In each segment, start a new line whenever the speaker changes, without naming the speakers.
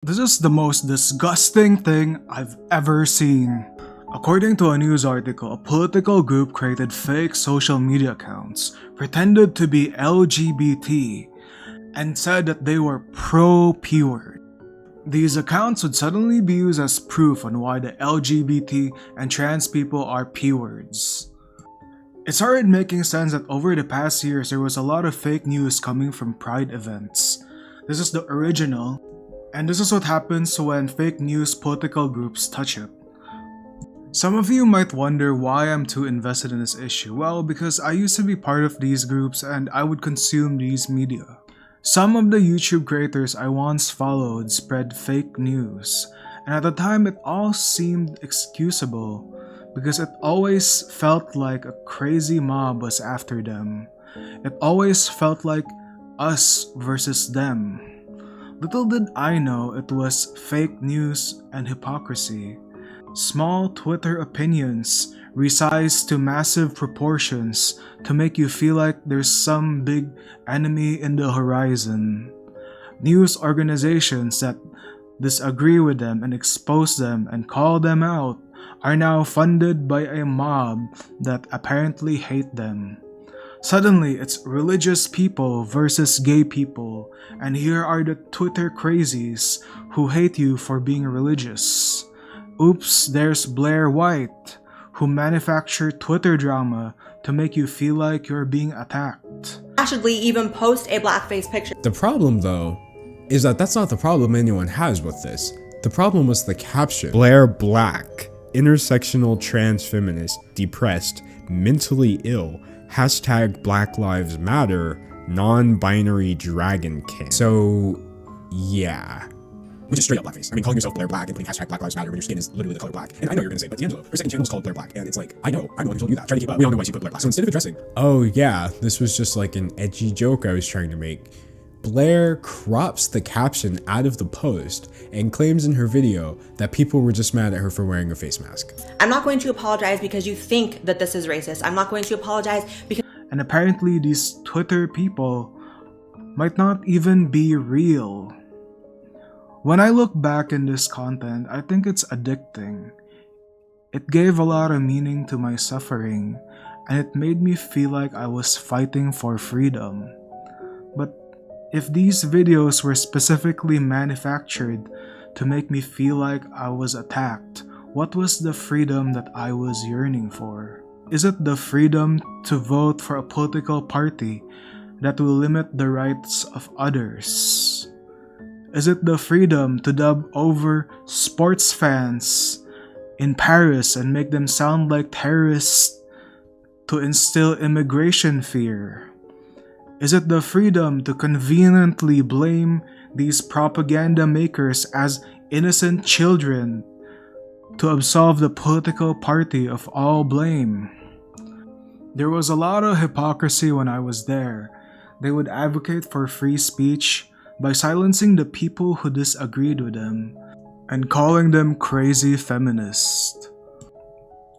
This is the most disgusting thing I've ever seen. According to a news article, a political group created fake social media accounts, pretended to be LGBT, and said that they were pro-P-word. These accounts would suddenly be used as proof on why the LGBT and trans people are P-words. It started making sense that over the past years there was a lot of fake news coming from Pride events. This is the original, and this is what happens when fake news political groups touch it. Some of you might wonder why I'm too invested in this issue. Well, because I used to be part of these groups and I would consume these media. Some of the YouTube creators I once followed spread fake news, and at the time it all seemed excusable because it always felt like a crazy mob was after them. It always felt like us versus them. Little did I know it was fake news and hypocrisy. Small Twitter opinions resized to massive proportions to make you feel like there's some big enemy in the horizon. News organizations that disagree with them and expose them and call them out are now funded by a mob that apparently hate them. Suddenly, it's religious people versus gay people, and here are the Twitter crazies who hate you for being religious. Oops, there's Blair White, who manufactured Twitter drama to make you feel like you're being attacked.
Actually even post a blackface picture.
The problem, though, is that that's not the problem anyone has with this. The problem was the caption. Blair Black, intersectional trans feminist, depressed, mentally ill, hashtag Black Lives Matter, non-binary dragon king. So, yeah.
Which is straight up blackface. I mean, calling yourself Blair Black and putting hashtag Black Lives Matter when your skin is literally the color black. And I know you're gonna say, but D'Angelo, her second channel is called Blair Black, and it's like, I know who told you that. Trying to keep up. We all know why she put Blair Black. So instead of addressing,
Oh yeah, this was just like an edgy joke I was trying to make. Blair crops the caption out of the post and claims in her video that people were just mad at her for wearing a face mask.
I'm not going to apologize because you think that this is racist. I'm not going to apologize because
And apparently these Twitter people might not even be real. When I look back in this content, I think it's addicting. It gave a lot of meaning to my suffering, and it made me feel like I was fighting for freedom. But if these videos were specifically manufactured to make me feel like I was attacked, what was the freedom that I was yearning for? Is it the freedom to vote for a political party that will limit the rights of others? Is it the freedom to dub over sports fans in Paris and make them sound like terrorists to instill immigration fear? Is it the freedom to conveniently blame these propaganda makers as innocent children to absolve the political party of all blame? There was a lot of hypocrisy when I was there. They would advocate for free speech by silencing the people who disagreed with them and calling them crazy feminists.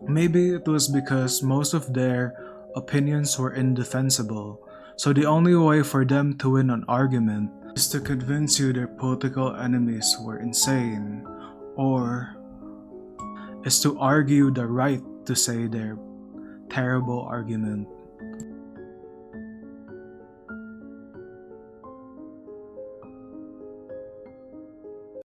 Maybe it was because most of their opinions were indefensible, so the only way for them to win an argument is to convince you their political enemies were insane, or is to argue the right to say their terrible argument.